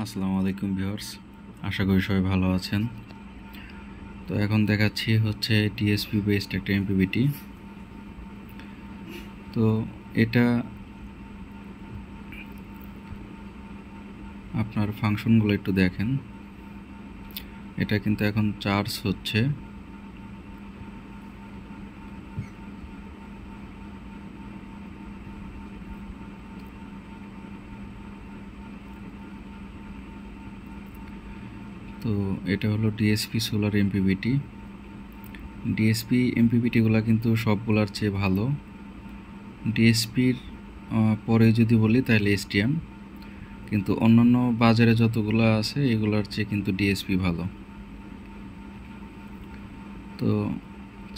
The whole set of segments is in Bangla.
আসসালামু আলাইকুম ভিউয়ার্স, আশা করি সবাই ভালো আছেন। তো এখন দেখাচ্ছি হচ্ছে ডিএসপি বেসড একটা এমপিপিটি। তো এটা আপনার ফাংশনগুলো একটু দেখেন। এটা কিন্তু এখন চার্জ হচ্ছে। তো এটা হলো ডিএসপি সোলার এমপিপিটি। ডিএসপি এমপিপিটিগুলো কিন্তু সবগুলোর চেয়ে ভালো। ডিএসপির পরে যদি বলি তাহলে এসটিএম, কিন্তু অন্যান্য বাজারে যতগুলো আছে এগুলোর চেয়ে কিন্তু ডিএসপি ভালো। তো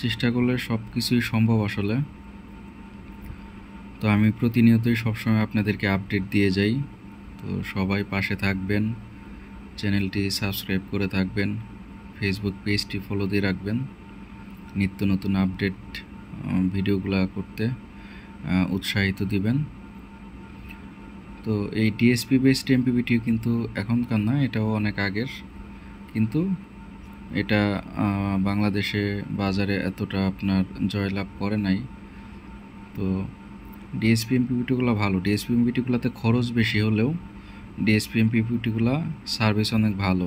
চেষ্টা করলে সব কিছুই সম্ভব আসলে। তো আমি প্রতিনিয়তই সবসময় আপনাদেরকে আপডেট দিয়ে যাই। তো সবাই পাশে থাকবেন, চ্যানেলটি সাবস্ক্রাইব করে থাকবেন, ফেসবুক পেজটি ফলো দিয়ে রাখবেন, নিত্য নতুন আপডেট ভিডিওগুলো করতে উৎসাহিত দিবেন। তো এই ডিএসপি বেসড এমপিপিটিও কিন্তু এখনকার না, এটাও অনেক আগের, কিন্তু এটা বাংলাদেশে বাজারে এতটা আপনার জয়লাভ করে নাই। তো ডিএসপি এমপিপিটিগুলো ভালো। ডিএসপি এমপিপিটিগুলোতে খরচ বেশি হলেও ডিএসপি এমপিপিটিগুলো সার্ভিস অনেক ভালো।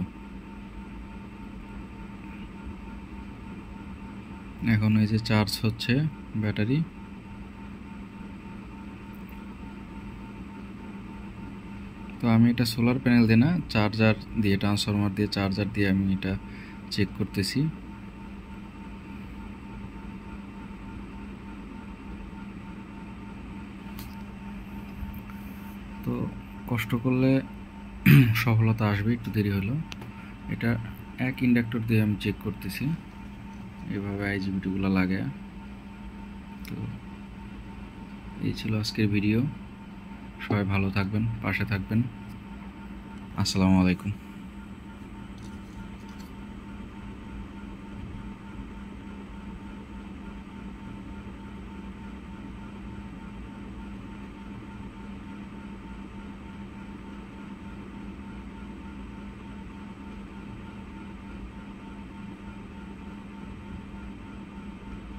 এখন এই যে চার্জ হচ্ছে ব্যাটারি। তো আমি এটা সোলার প্যানেল দিয়ে না, চার্জার দিয়ে, ট্রান্সফরমার দিয়ে, চার্জার দিয়ে আমি এটা চেক করতেছি। তো কষ্ট করলে সফলতা আসবে, একটু দেরি হলো। এটা এক ইন্ডাক্টর দিয়ে আমি চেক করতেছি, এভাবে আইজিবিটিগুলো লাগে। তো এই ছিল আজকের ভিডিও। সবাই ভালো থাকবেন, পাশে থাকবেন। আসসালামু আলাইকুম।